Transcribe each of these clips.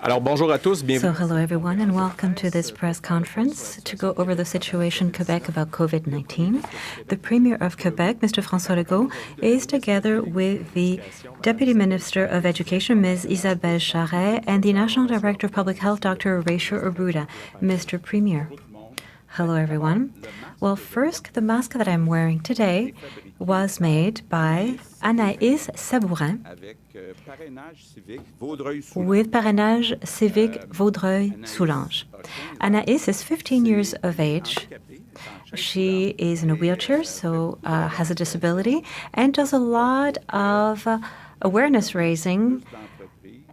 Alors bonjour à tous, So hello everyone and welcome to this press conference to go over the situation in Quebec about COVID-19. The Premier of Quebec, Mr. François Legault, is together with the Deputy Minister of Education, Ms. Isabelle Charest, and the National Director of Public Health, Dr. Rachel Arruda. Mr. Premier. Hello everyone. Well, first, the mask that I'm wearing today was made by Anaïs Sabourin with parrainage civique Vaudreuil-Soulanges. Anaïs is 15 years of age. She is in a wheelchair, so has a disability, and does a lot of awareness raising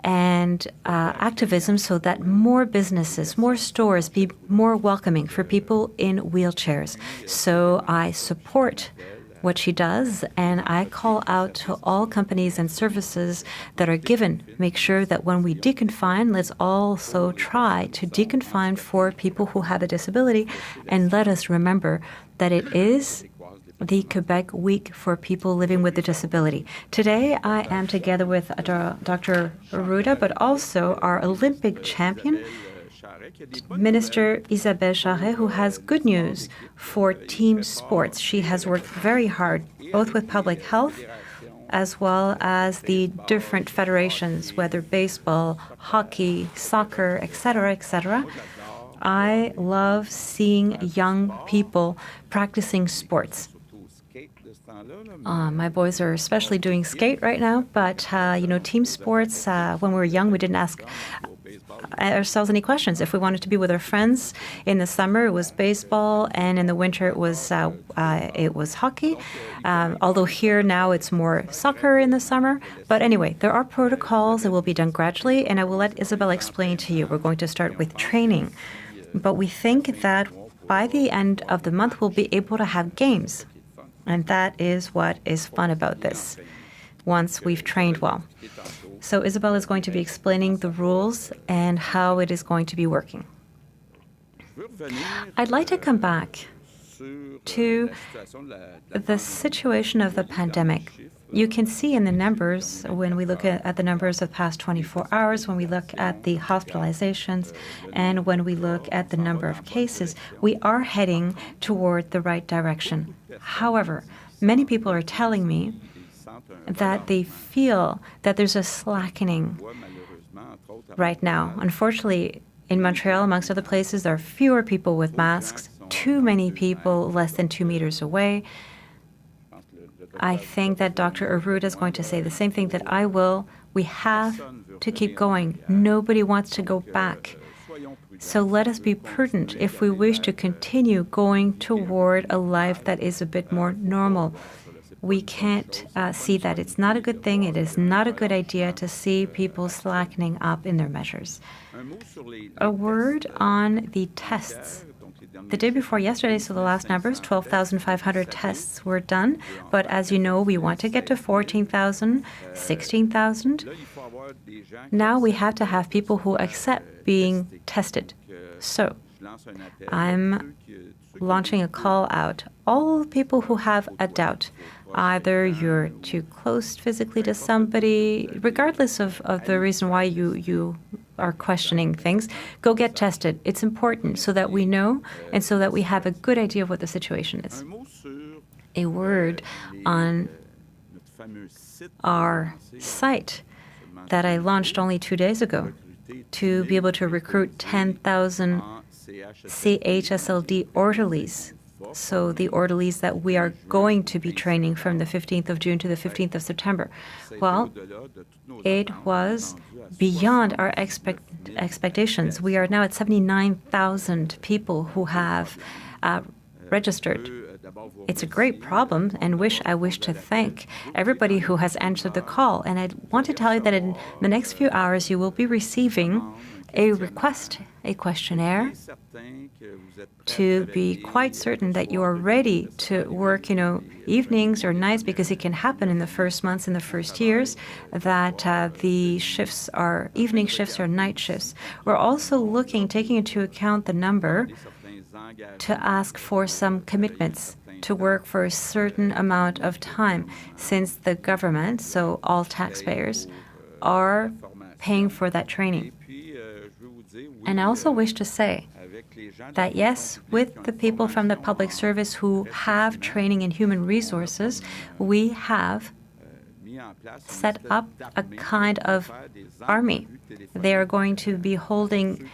and activism so that more businesses, more stores be more welcoming for people in wheelchairs. So I support what she does, and I call out to all companies and services that are given. Make sure that when we deconfine, let's also try to deconfine for people who have a disability, and let us remember that it is the Quebec Week for people living with a disability. Today, I am together with Dr. Arruda, but also our Olympic champion, Minister Isabelle Charest, who has good news for team sports. She has worked very hard, both with public health as well as the different federations, whether baseball, hockey, soccer, etc., etc. I love seeing young people practicing sports. My boys are especially doing skate right now, but, team sports, when we were young, we didn't ask ourselves any questions. If we wanted to be with our friends in the summer, it was baseball, and in the winter, it was hockey. Although here now it's more soccer in the summer. But anyway, there are protocols. It will be done gradually, and I will let Isabelle explain to you. We're going to start with training. But we think that by the end of the month, we'll be able to have games. And that is what is fun about this, once we've trained well. So Isabelle is going to be explaining the rules and how it is going to be working. I'd like to come back to the situation of the pandemic. You can see in the numbers, when we look at the numbers of the past 24 hours, when we look at the hospitalizations, and when we look at the number of cases, we are heading toward the right direction. However, many people are telling me that they feel that there's a slackening right now. Unfortunately, in Montreal, amongst other places, there are fewer people with masks, too many people less than 2 meters away. I think that Dr. Arruda is going to say the same thing that I will. We have to keep going. Nobody wants to go back. So let us be prudent if we wish to continue going toward a life that is a bit more normal. We can't see that. It's not a good thing. It is not a good idea to see people slackening up in their measures. A word on the tests. The day before yesterday, so the last numbers, 12,500 tests were done. But as you know, we want to get to 14,000, 16,000. Now we have to have people who accept being tested. So I'm launching a call out. All people who have a doubt, either you're too close physically to somebody, regardless of the reason why you are questioning things, go get tested. It's important so that we know and so that we have a good idea of what the situation is. A word on our site that I launched only 2 days ago to be able to recruit 10,000 CHSLD orderlies. So the orderlies that we are going to be training from the 15th of June to the 15th of September. Well, it was beyond our expectations. We are now at 79,000 people who have registered. It's a great problem, and I wish to thank everybody who has answered the call. And I want to tell you that in the next few hours, you will be receiving a request, a questionnaire, to be quite certain that you are ready to work, evenings or nights, because it can happen in the first months, in the first years, that the shifts are evening shifts or night shifts. We're also taking into account the number, to ask for some commitments to work for a certain amount of time, since the government, so all taxpayers, are paying for that training. And I also wish to say that, yes, with the people from the public service who have training in human resources, we have set up a kind of army. They are going to be holding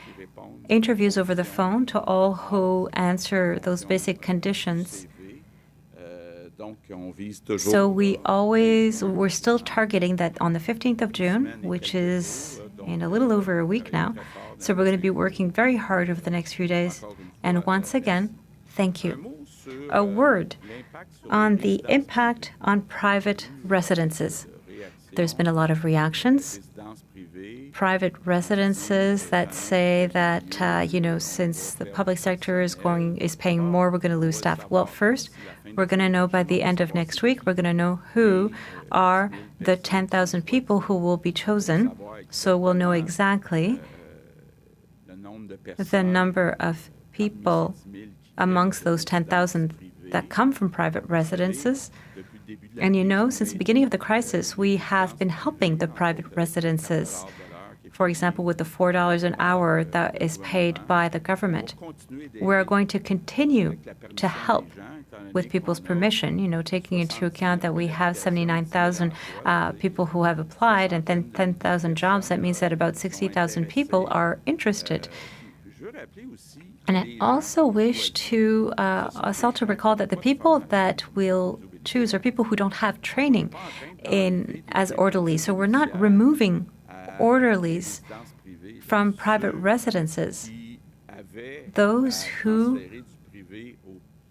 interviews over the phone to all who answer those basic conditions. So we're still targeting that on the 15th of June, which is in a little over a week now. So we're going to be working very hard over the next few days. And once again, thank you. A word on the impact on private residences. There's been a lot of reactions. Private residences that say that, since the public sector is paying more, we're going to lose staff. Well, first, we're going to know by the end of next week, we're going to know who are the 10,000 people who will be chosen. So we'll know exactly the number of people amongst those 10,000 that come from private residences. And since the beginning of the crisis, we have been helping the private residences. For example, with the $4 an hour that is paid by the government. We're going to continue to help with people's permission, taking into account that we have 79,000 people who have applied and then 10,000 jobs. That means that about 60,000 people are interested. And I also wish to us all to recall that the people that will choose are people who don't have training as orderlies. So we're not removing orderlies from private residences. Those who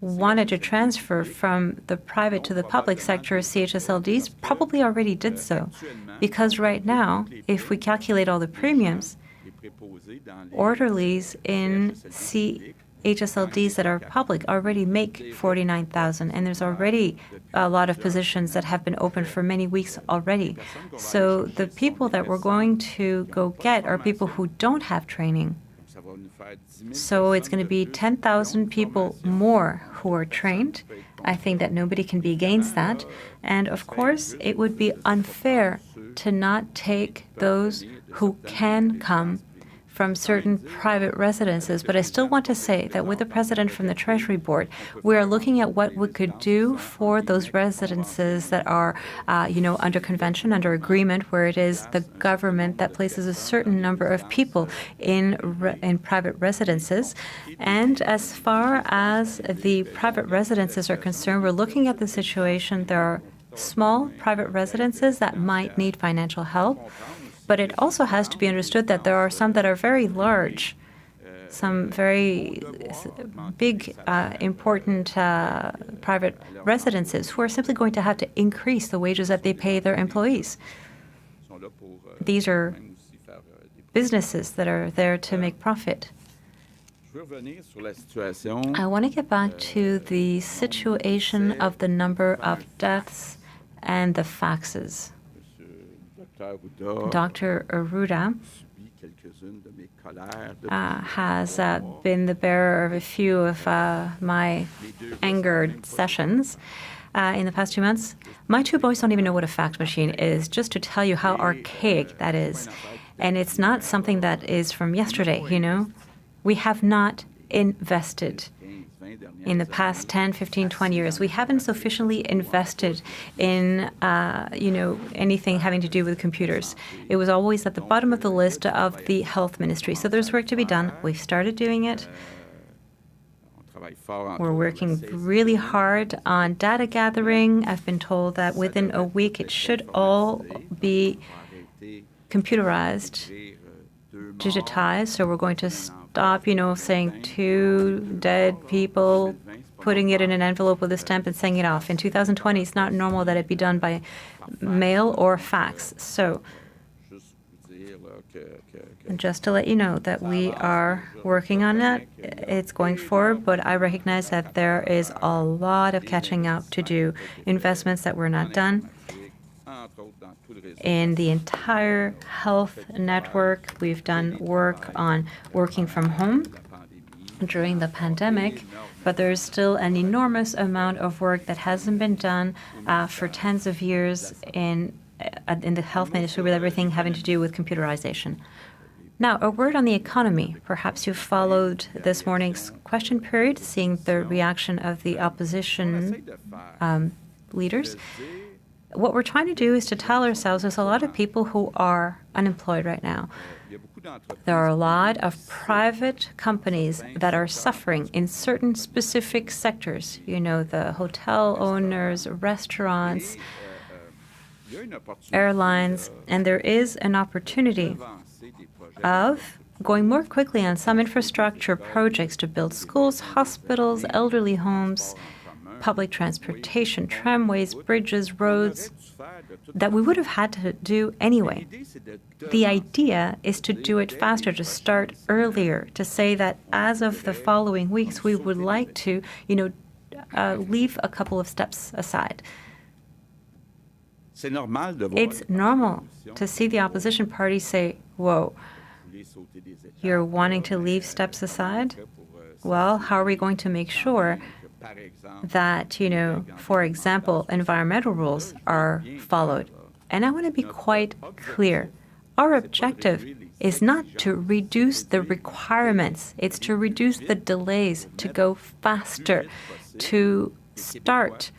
wanted to transfer from the private to the public sector CHSLDs probably already did so. Because right now, if we calculate all the premiums, orderlies in CHSLDs that are public already make 49,000, and there's already a lot of positions that have been open for many weeks already. So the people that we're going to go get are people who don't have training. So it's going to be 10,000 people more who are trained. I think that nobody can be against that. And of course, it would be unfair to not take those who can come from certain private residences. But I still want to say that with the president from the Treasury Board, we are looking at what we could do for those residences that are, under convention, under agreement, where it is the government that places a certain number of people in private residences. And as far as the private residences are concerned, we're looking at the situation. There are small private residences that might need financial help. But it also has to be understood that there are some that are very large, some very big, important private residences who are simply going to have to increase the wages that they pay their employees. These are businesses that are there to make profit. I want to get back to the situation of the number of deaths and the faxes. Dr. Arruda has been the bearer of a few of my angered sessions in the past 2 months. My 2 boys don't even know what a fax machine is, just to tell you how archaic that is. And it's not something that is from yesterday, We have not invested in the past 10, 15, 20 years. We haven't sufficiently invested in, anything having to do with computers. It was always at the bottom of the list of the health ministry. So there's work to be done. We've started doing it. We're working really hard on data gathering. I've been told that within a week it should all be computerized, digitized. So we're going to stop, saying 2 dead people, putting it in an envelope with a stamp and sending it off. In 2020, it's not normal that it be done by mail or fax. So just to let you know that we are working on it. It's going forward, but I recognize that there is a lot of catching up to do, investments that were not done. In the entire health network, we've done work on working from home during the pandemic, but there's still an enormous amount of work that hasn't been done for tens of years in the health ministry with everything having to do with computerization. Now, a word on the economy. Perhaps you followed this morning's question period, seeing the reaction of the opposition leaders. What we're trying to do is to tell ourselves there's a lot of people who are unemployed right now. There are a lot of private companies that are suffering in certain specific sectors. You know, the hotel owners, restaurants, airlines, and there is an opportunity of going more quickly on some infrastructure projects to build schools, hospitals, elderly homes, public transportation, tramways, bridges, roads, that we would have had to do anyway. The idea is to do it faster, to start earlier, to say that as of the following weeks, we would like to, leave a couple of steps aside. It's normal to see the opposition party say, whoa, you're wanting to leave steps aside? Well, how are we going to make sure that, for example, environmental rules are followed? And I want to be quite clear. Our objective is not to reduce the requirements. It's to reduce the delays, to go faster, to start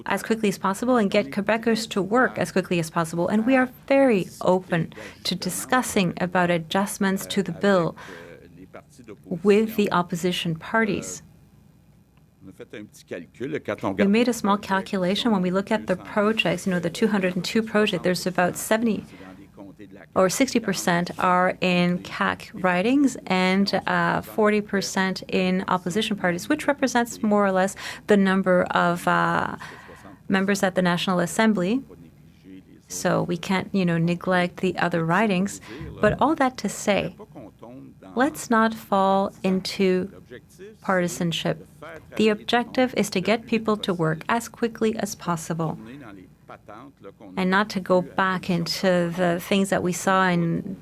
as quickly as possible and get Quebecers to work as quickly as possible. And we are very open to discussing about adjustments to the bill with the opposition parties. We made a small calculation when we look at the projects, the 202 projects, there's about 70 or 60% are in CAC ridings and 40% in opposition parties, which represents more or less the number of members at the National Assembly. So we can't, neglect the other ridings. But all that to say, let's not fall into partisanship. The objective is to get people to work as quickly as possible and not to go back into the things that we saw in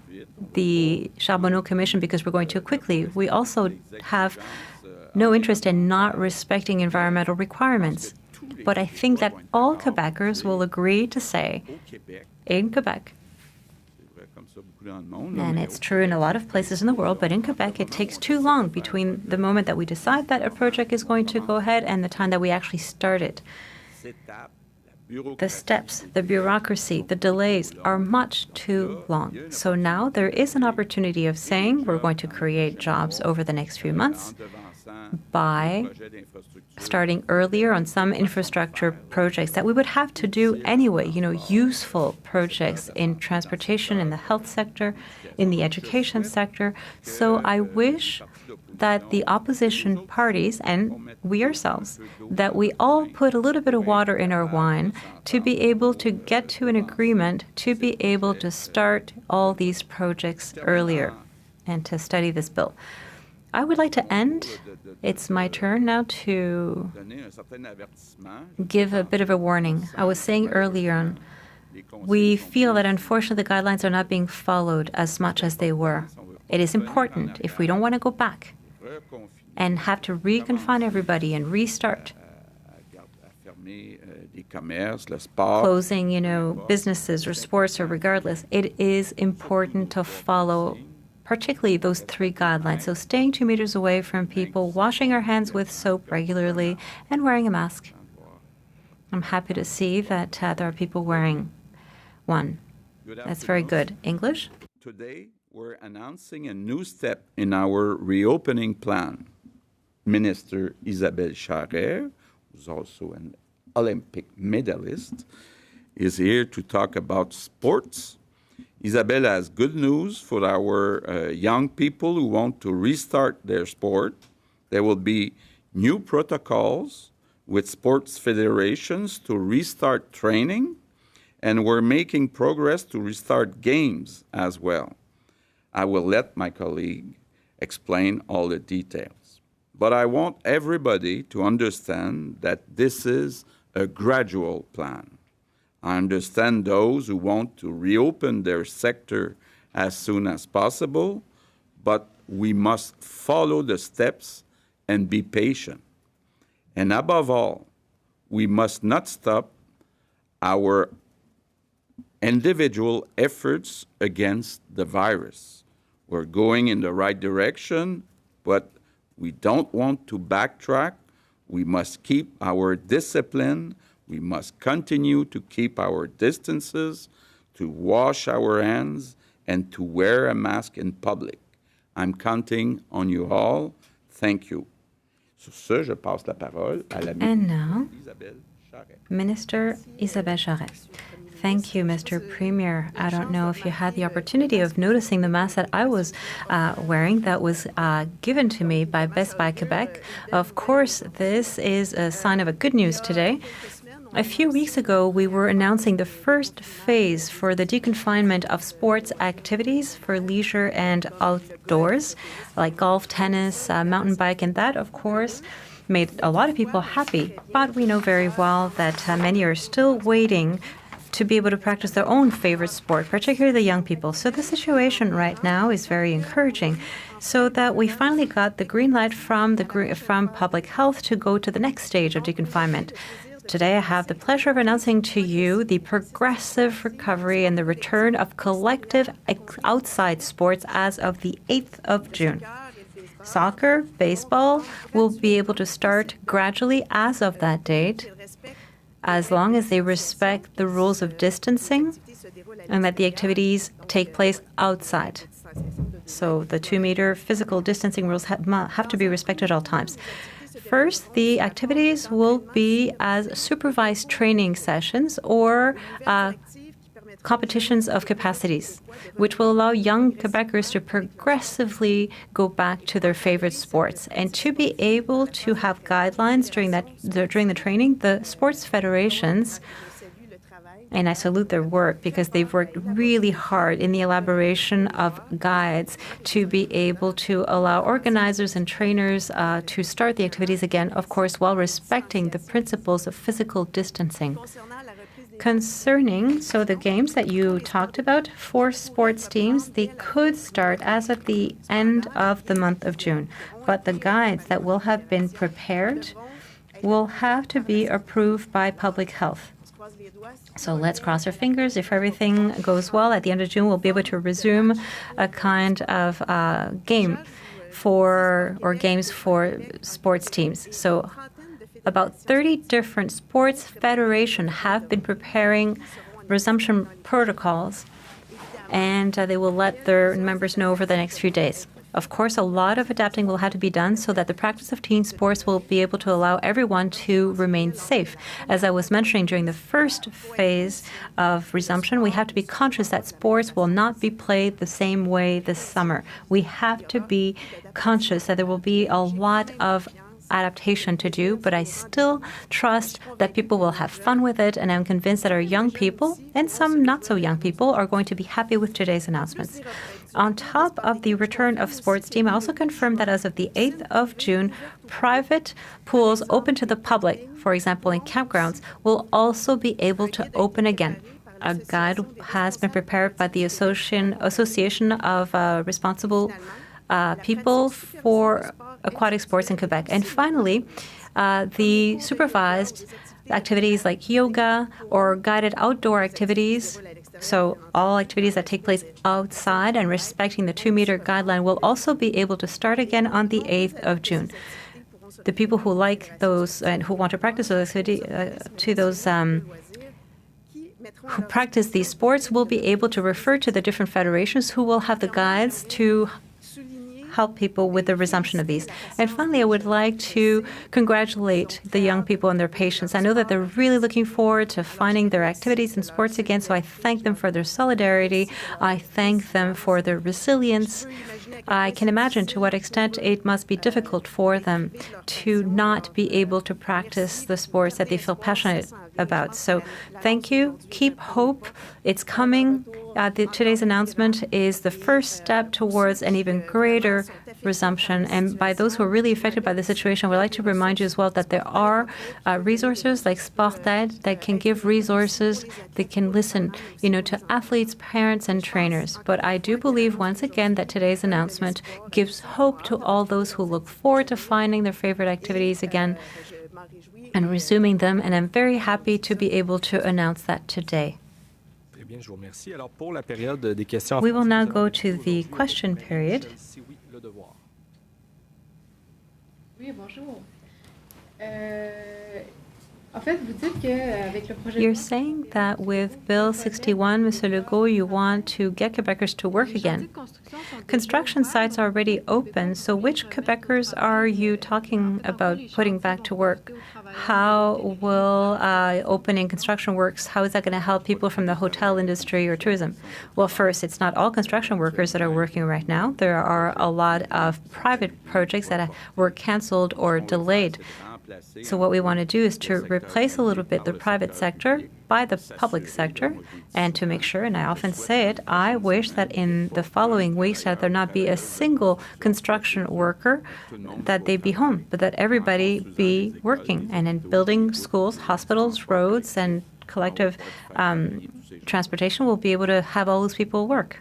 the Charbonneau Commission because we're going too quickly. We also have no interest in not respecting environmental requirements. But I think that all Quebecers will agree to say, in Quebec, and it's true in a lot of places in the world, but in Quebec it takes too long between the moment that we decide that a project is going to go ahead and the time that we actually start it. The steps, the bureaucracy, the delays are much too long. So now there is an opportunity of saying we're going to create jobs over the next few months by starting earlier on some infrastructure projects that we would have to do anyway, useful projects in transportation, in the health sector, in the education sector. So I wish that the opposition parties and we ourselves, that we all put a little bit of water in our wine to be able to get to an agreement, to be able to start all these projects earlier and to study this bill. I would like to end. It's my turn now to give a bit of a warning. I was saying earlier on, we feel that unfortunately the guidelines are not being followed as much as they were. It is important, if we don't want to go back and have to reconfine everybody and restart, closing, businesses or sports or regardless, it is important to follow particularly those 3 guidelines. So staying 2 meters away from people, washing our hands with soap regularly, and wearing a mask. I'm happy to see that there are people wearing one. That's very good. English? Today, we're announcing a new step in our reopening plan. Minister Isabelle Charest, who's also an Olympic medalist, is here to talk about sports. Isabelle has good news for our young people who want to restart their sport. There will be new protocols with sports federations to restart training, and we're making progress to restart games as well. I will let my colleague explain all the details. But I want everybody to understand that this is a gradual plan. I understand those who want to reopen their sector as soon as possible, but we must follow the steps and be patient. And above all, we must not stop our individual efforts against the virus. We're going in the right direction, but we don't want to backtrack. We must keep our discipline. We must continue to keep our distances, to wash our hands, and to wear a mask in public. I'm counting on you all. Thank you. Sur ce, je passe la parole à la ministre Isabelle Charest. Minister Isabelle Charest. Thank you, Mr. Premier. I don't know if you had the opportunity of noticing the mask that I was wearing that was given to me by Best Buy Quebec. Of course, this is a sign of a good news today. A few weeks ago, we were announcing the first phase for the deconfinement of sports activities for leisure and outdoors, like golf, tennis, mountain bike, and that, of course, made a lot of people happy. But we know very well that many are still waiting to be able to practice their own favorite sport, particularly the young people. So the situation right now is very encouraging, so that we finally got the green light from public health to go to the next stage of deconfinement. Today, I have the pleasure of announcing to you the progressive recovery and the return of collective outside sports as of the 8th of June. Soccer, baseball will be able to start gradually as of that date, as long as they respect the rules of distancing and that the activities take place outside. So the 2-meter physical distancing rules have to be respected at all times. First, the activities will be as supervised training sessions or competitions of capacities, which will allow young Quebecers to progressively go back to their favorite sports. And to be able to have guidelines during the training, the sports federations, and I salute their work because they've worked really hard in the elaboration of guides to be able to allow organizers and trainers to start the activities again, of course, while respecting the principles of physical distancing. Concerning the games that you talked about, for sports teams, they could start as at the end of the month of June. But the guides that will have been prepared will have to be approved by public health. So let's cross our fingers. If everything goes well, at the end of June, we'll be able to resume a kind of games for sports teams. So about 30 different sports federations have been preparing resumption protocols, and they will let their members know over the next few days. Of course, a lot of adapting will have to be done so that the practice of team sports will be able to allow everyone to remain safe. As I was mentioning during the first phase of resumption, we have to be conscious that sports will not be played the same way this summer. We have to be conscious that there will be a lot of adaptation to do, but I still trust that people will have fun with it, and I'm convinced that our young people and some not so young people are going to be happy with today's announcements. On top of the return of sports team, I also confirmed that as of the 8th of June, private pools open to the public, for example in campgrounds, will also be able to open again. A guide has been prepared by the Association of Responsible People for Aquatic Sports in Quebec. And finally, the supervised activities like yoga or guided outdoor activities, so all activities that take place outside and respecting the 2-meter guideline, will also be able to start again on the 8th of June. The people who like those and who want to practice those activities, who practice these sports, will be able to refer to the different federations who will have the guides to help people with the resumption of these. And finally, I would like to congratulate the young people and their patients. I know that they're really looking forward to finding their activities and sports again, so I thank them for their solidarity. I thank them for their resilience. I can imagine to what extent it must be difficult for them to not be able to practice the sports that they feel passionate about. So thank you. Keep hope. It's coming. Today's announcement is the first step towards an even greater resumption. And by those who are really affected by the situation, I would like to remind you as well that there are resources like SportAid that can give resources that can listen, to athletes, parents, and trainers. But I do believe once again that today's announcement gives hope to all those who look forward to finding their favorite activities again and resuming them. And I'm very happy to be able to announce that today. We will now go to the question period. Oui, bonjour. En fait, vous dites qu'avec le projet You're saying that with Bill 61, Mr. Legault, you want to get Quebecers to work again. Construction sites are already open, so which Quebecers are you talking about putting back to work? How will opening construction works, how is that going to help people from the hotel industry or tourism? Well, first, it's not all construction workers that are working right now. There are a lot of private projects that were canceled or delayed. So what we want to do is to replace a little bit the private sector by the public sector, and to make sure, and I often say it, I wish that in the following weeks that there not be a single construction worker, that they be home, but that everybody be working and in building schools, hospitals, roads, and collective transportation will be able to have all those people work.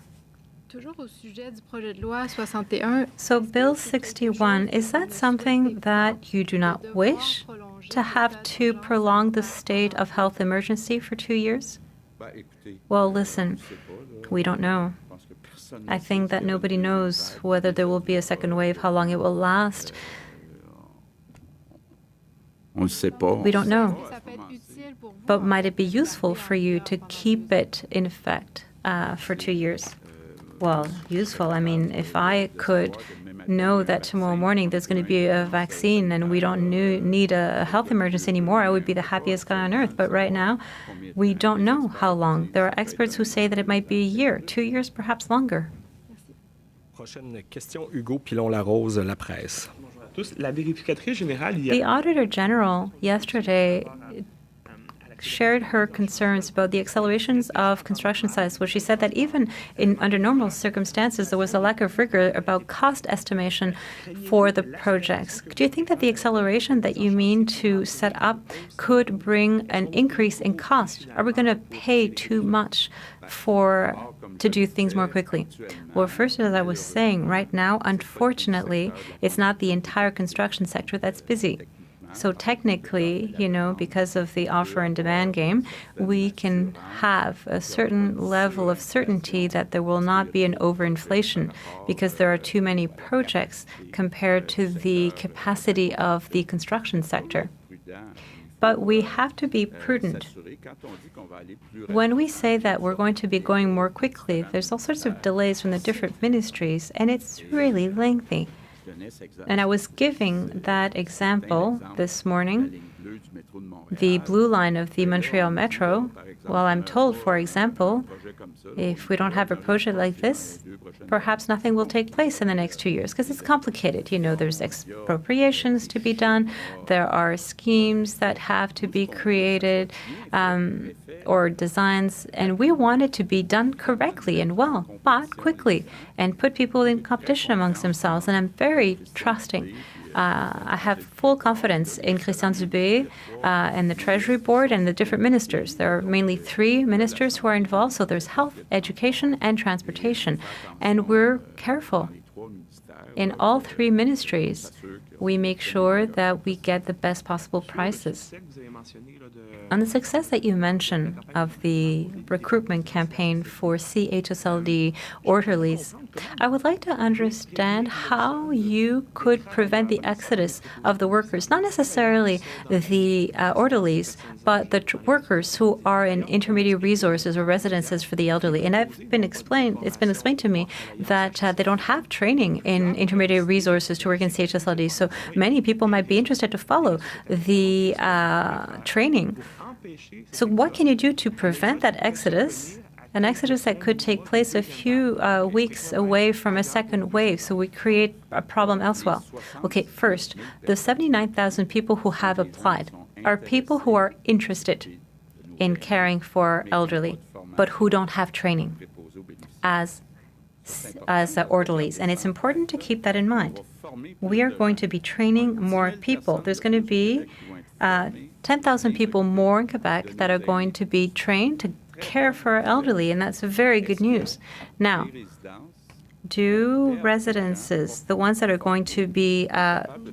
So Bill 61, is that something that you do not wish to have to prolong the state of health emergency for 2 years? Well, listen, we don't know. I think that nobody knows whether there will be a second wave, how long it will last. We don't know. But might it be useful for you to keep it in effect for 2 years? Well, useful. I mean, if I could know that tomorrow morning there's going to be a vaccine and we don't need a health emergency anymore, I would be the happiest guy on earth. But right now, we don't know how long. There are experts who say that it might be a year, 2 years, perhaps longer. Prochaine question, Hugo Pilon-Larose, La Presse. The Auditor General yesterday shared her concerns about the accelerations of construction sites, where she said that even under normal circumstances, there was a lack of rigor about cost estimation for the projects. Do you think that the acceleration that you mean to set up could bring an increase in cost? Are we going to pay too much to do things more quickly? Well, first, as I was saying, right now, unfortunately, it's not the entire construction sector that's busy. So technically, because of the offer and demand game, we can have a certain level of certainty that there will not be an overinflation because there are too many projects compared to the capacity of the construction sector. But we have to be prudent. When we say that we're going to be going more quickly, there's all sorts of delays from the different ministries, and it's really lengthy. And I was giving that example this morning, the blue line of the Montreal Metro. Well, I'm told, for example, if we don't have a project like this, perhaps nothing will take place in the next 2 years because it's complicated. There's expropriations to be done. There are schemes that have to be created or designs, and we want it to be done correctly and well, but quickly, and put people in competition amongst themselves. And I'm very trusting. I have full confidence in Christian Dubé and the Treasury Board and the different ministers. There are mainly 3 ministers who are involved, so there's health, education, and transportation. And we're careful. In all 3 ministries, we make sure that we get the best possible prices. On the success that you mentioned of the recruitment campaign for CHSLD orderlies, I would like to understand how you could prevent the exodus of the workers, not necessarily the orderlies, but the workers who are in intermediate resources or residences for the elderly. And it's been explained to me that they don't have training in intermediate resources to work in CHSLD. So many people might be interested to follow the training. So what can you do to prevent that exodus? An exodus that could take place a few weeks away from a second wave, so we create a problem elsewhere. Okay, first, the 79,000 people who have applied are people who are interested in caring for elderly, but who don't have training as orderlies. And it's important to keep that in mind. We are going to be training more people. There's going to be 10,000 people more in Quebec that are going to be trained to care for our elderly, and that's very good news. Now, do residences, the ones that are going to be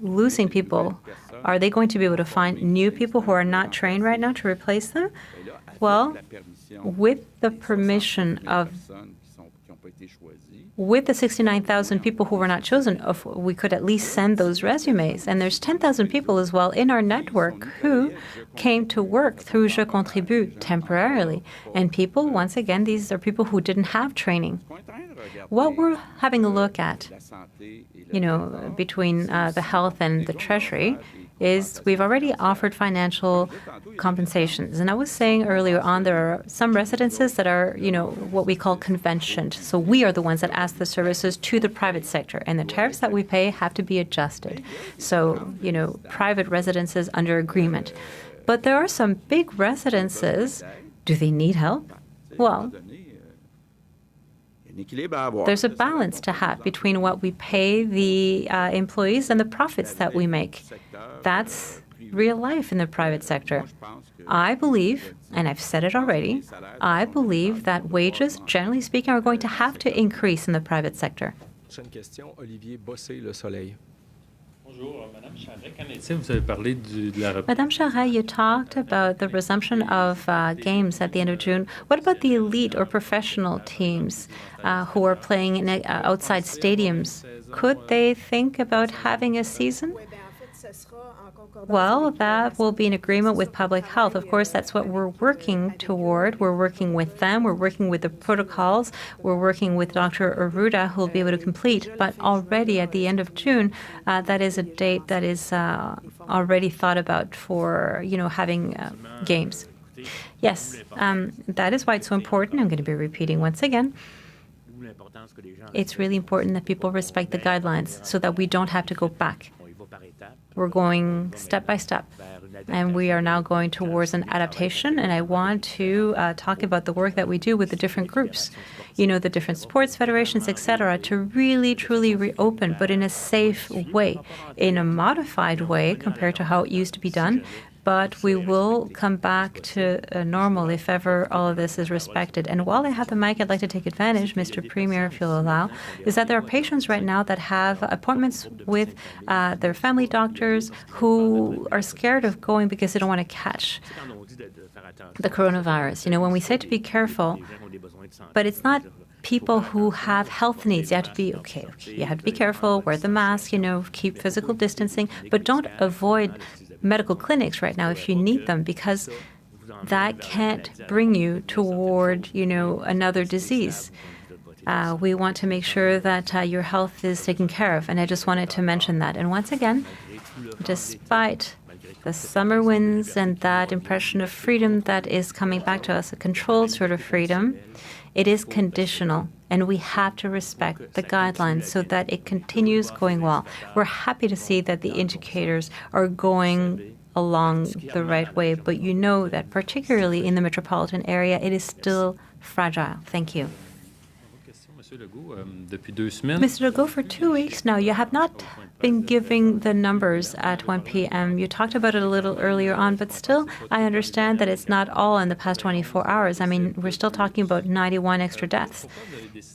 losing people, are they going to be able to find new people who are not trained right now to replace them? Well, with the permission of with the 69,000 people who were not chosen, we could at least send those resumes. And there's 10,000 people as well in our network who came to work through Je Contribue temporarily. And people, once again, these are people who didn't have training. What we're having a look at, between the health and the treasury, is we've already offered financial compensations. And I was saying earlier on, there are some residences that are, what we call conventioned. So we are the ones that ask the services to the private sector, and the tariffs that we pay have to be adjusted. So, private residences under agreement. But there are some big residences. Do they need help? Well, there's a balance to have between what we pay the employees and the profits that we make. That's real life in the private sector. I believe, and I've said it already, I believe that wages, generally speaking, are going to have to increase in the private sector. Prochaine question, Olivier Bossé, Le Soleil. Madame Charest, you talked about the resumption of games at the end of June. What about the elite or professional teams who are playing in outside stadiums? Could they think about having a season? Well, that will be in agreement with public health. Of course, that's what we're working toward. We're working with them. We're working with the protocols. We're working with Dr. Arruda, who will be able to complete. But already at the end of June, that is a date that is already thought about for, having games. Yes, that is why it's so important. I'm going to be repeating once again. It's really important that people respect the guidelines so that we don't have to go back. We're going step by step, and we are now going towards an adaptation, and I want to talk about the work that we do with the different groups, the different sports federations, etc., to really, truly reopen, but in a safe way, in a modified way compared to how it used to be done. But we will come back to normal if ever all of this is respected. And while I have the mic, I'd like to take advantage, Mr. Premier, if you'll allow, is that there are patients right now that have appointments with their family doctors who are scared of going because they don't want to catch the coronavirus. When we say to be careful, but it's not people who have health needs. You have to be, okay, you have to be careful, wear the mask, keep physical distancing, but don't avoid medical clinics right now if you need them, because that can't bring you toward, another disease. We want to make sure that your health is taken care of, and I just wanted to mention that. And once again, despite the summer winds and that impression of freedom that is coming back to us, a controlled sort of freedom, it is conditional, and we have to respect the guidelines so that it continues going well. We're happy to see that the indicators are going along the right way, but you know that particularly in the metropolitan area, it is still fragile. Thank you. Mr. Legault, for 2 weeks now, you have not been giving the numbers at 1 p.m. You talked about it a little earlier on, but still, I understand that it's not all in the past 24 hours. I mean, we're still talking about 91 extra deaths.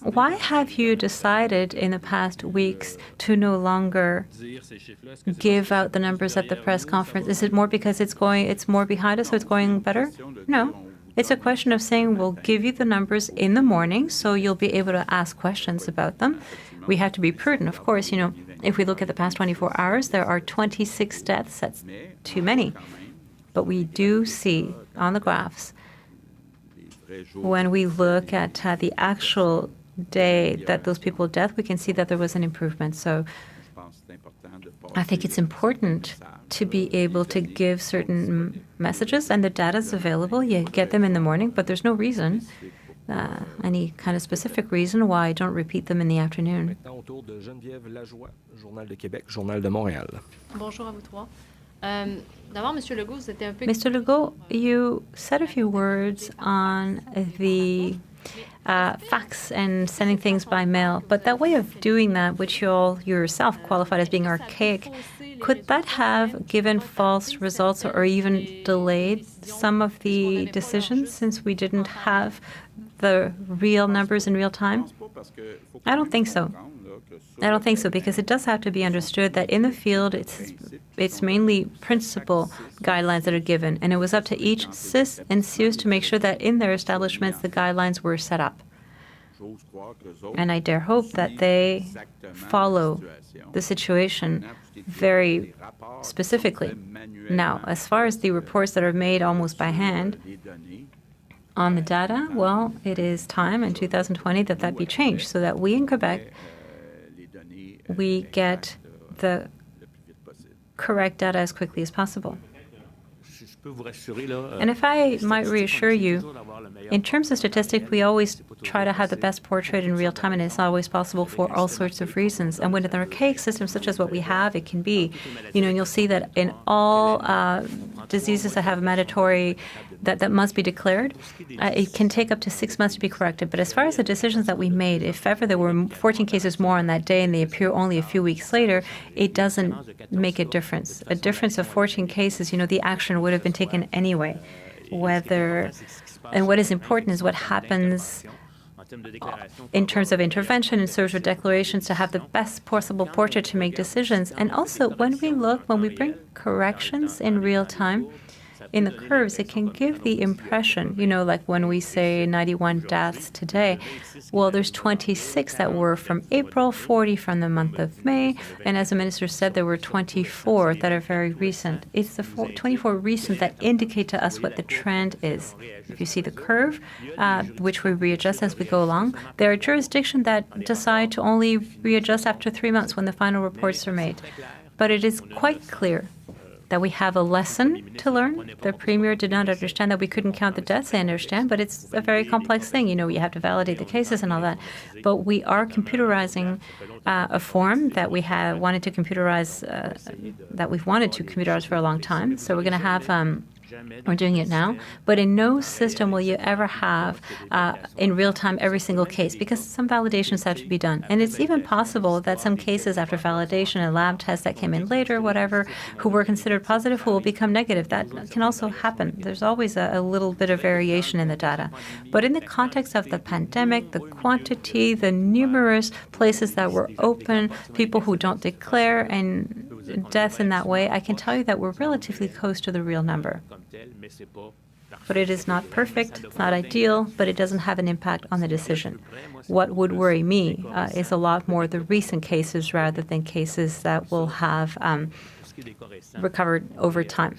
Why have you decided in the past weeks to no longer give out the numbers at the press conference? Is it more because it's more behind us, so it's going better? No. It's a question of saying we'll give you the numbers in the morning so you'll be able to ask questions about them. We have to be prudent, of course. If we look at the past 24 hours, there are 26 deaths. That's too many. But we do see on the graphs, when we look at the actual day that those people died, we can see that there was an improvement. So I think it's important to be able to give certain messages, and the data is available. You get them in the morning, but there's no reason, any kind of specific reason why I don't repeat them in the afternoon. Mr. Legault, you said a few words on the fax and sending things by mail, but that way of doing that, which you all yourself qualified as being archaic, could that have given false results or even delayed some of the decisions since we didn't have the real numbers in real time? I don't think so. I don't think so, because it does have to be understood that in the field it's it's mainly principal guidelines that are given, and it was up to each CIS and CIUS to make sure that in their establishments the guidelines were set up. And I dare hope that they follow the situation very specifically. Now, as far as the reports that are made almost by hand on the data, well, it is time in 2020 that that be changed so that we in Quebec, we get the correct data as quickly as possible. And if I might reassure you, in terms of statistics, we always try to have the best portrait in real time, and it's not always possible for all sorts of reasons. And with an archaic system such as what we have, it can be, and you'll see that in all diseases that have mandatory, that must be declared, it can take up to 6 months to be corrected. But as far as the decisions that we made, if ever there were 14 cases more on that day and they appear only a few weeks later, it doesn't make a difference. A difference of 14 cases, the action would have been taken anyway. And what is important is what happens in terms of intervention and social declarations to have the best possible portrait to make decisions. And also, when we bring corrections in real time, in the curves, it can give the impression, like when we say 91 deaths today, well, there's 26 that were from April, 40 from the month of May, and as the minister said, there were 24 that are very recent. It's the 24 recent that indicate to us what the trend is. If you see the curve, which we readjust as we go along, there are jurisdictions that decide to only readjust after 3 months when the final reports are made. But it is quite clear that we have a lesson to learn. The Premier did not understand that we couldn't count the deaths, I understand, but it's a very complex thing. You have to validate the cases and all that. But we are computerizing a form that we have wanted to computerize, that we've wanted to computerize for a long time. So we're going to have we're doing it now, but in no system will you ever have in real time every single case, because some validations have to be done. And it's even possible that some cases after validation and lab tests that came in later, whatever, who were considered positive, who will become negative. That can also happen. There's always a little bit of variation in the data. But in the context of the pandemic, the quantity, the numerous places that were open, people who don't declare, and deaths in that way, I can tell you that we're relatively close to the real number. But it is not perfect, it's not ideal, but it doesn't have an impact on the decision. What would worry me is a lot more the recent cases rather than cases that will have recovered over time.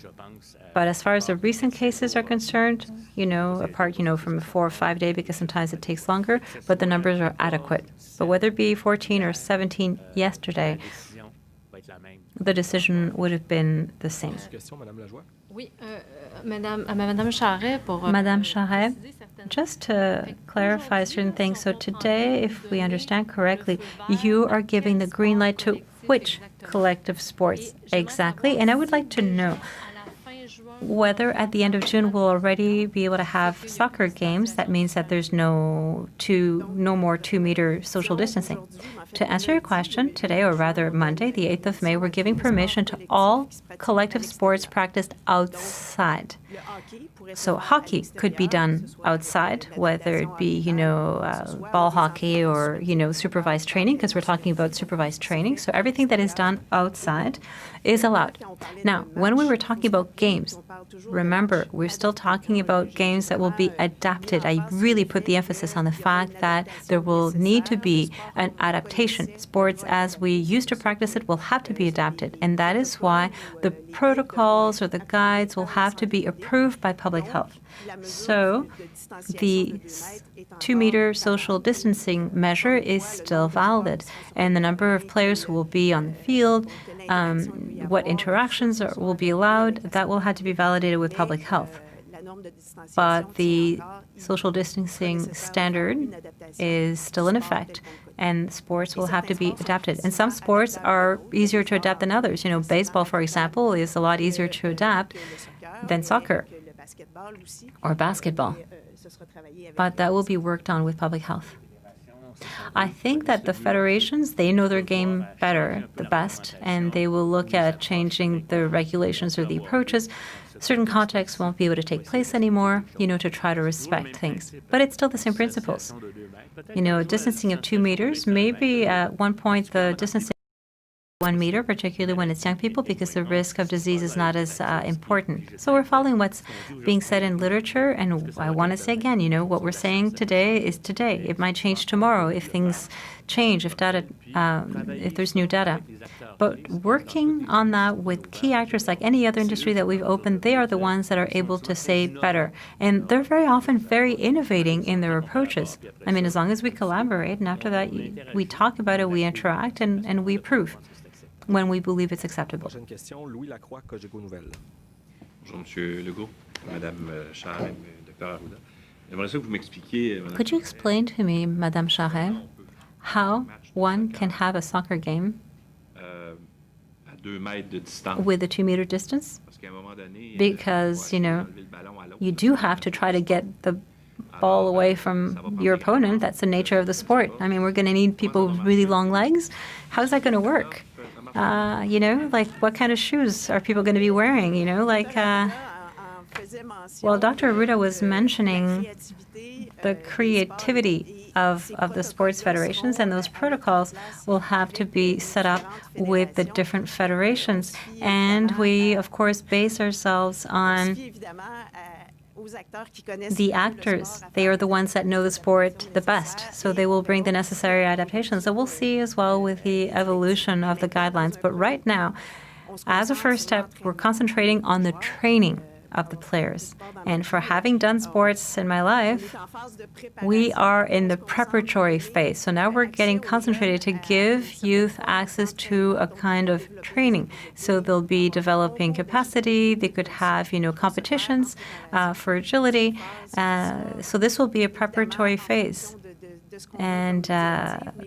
But as far as the recent cases are concerned, apart, from a 4 or 5 day, because sometimes it takes longer, but the numbers are adequate. But whether it be 14 or 17 yesterday, the decision would have been the same. Madame Charest, just to clarify certain things. So today, if we understand correctly, you are giving the green light to which collective sports exactly? And I would like to know whether at the end of June we'll already be able to have soccer games. That means that there's no more 2-meter social distancing. To answer your question, today, or rather Monday, the 8th of May, we're giving permission to all collective sports practiced outside. So hockey could be done outside, whether it be, ball hockey or, supervised training, because we're talking about supervised training. So everything that is done outside is allowed. Now, when we were talking about games, remember, we're still talking about games that will be adapted. I really put the emphasis on the fact that there will need to be an adaptation. Sports, as we used to practice it, will have to be adapted. And that is why the protocols or the guides will have to be approved by public health. So the 2-meter social distancing measure is still valid. And the number of players who will be on the field, what interactions will be allowed, that will have to be validated with public health. But the social distancing standard is still in effect, and sports will have to be adapted. And some sports are easier to adapt than others. Baseball, for example, is a lot easier to adapt than soccer or basketball. But that will be worked on with public health. I think that the federations, they know their game better, the best, and they will look at changing the regulations or the approaches. Certain contexts won't be able to take place anymore, to try to respect things. But it's still the same principles. Distancing of 2 meters, maybe at one point the distancing 1 meter, particularly when it's young people, because the risk of disease is not as important. So we're following what's being said in literature, and I want to say again, what we're saying today is today. It might change tomorrow if things change, if there's new data. But working on that with key actors like any other industry that we've opened, they are the ones that are able to say better. And they're very often very innovating in their approaches. I mean, as long as we collaborate, and after that we talk about it, we interact, and we approve when we believe it's acceptable. Prochaine question, Louis Lacroix, Cogeco Nouvelles. Bonjour, Monsieur Legault, Madame Charest, Dr. Arruda. J'aimerais ça que vous m'expliquiez. Could you explain to me, Madame Charest, how one can have a soccer game à 2 mètres de distance? With a 2-meter distance? Parce qu'à un moment donné, Because, you do have to try to get the ball away from your opponent. That's the nature of the sport. I mean, we're going to need people with really long legs. How's that going to work? Like what kind of shoes are people going to be wearing? Well, Dr. Arruda was mentioning the creativity of the sports federations, and those protocols will have to be set up with the different federations. And we, of course, base ourselves on the actors. They are the ones that know the sport the best, so they will bring the necessary adaptations. So we'll see as well with the evolution of the guidelines. But right now, as a first step, we're concentrating on the training of the players. And for having done sports in my life, we are in the preparatory phase. So now we're getting concentrated to give youth access to a kind of training. So they'll be developing capacity. They could have, competitions for agility. So this will be a preparatory phase. And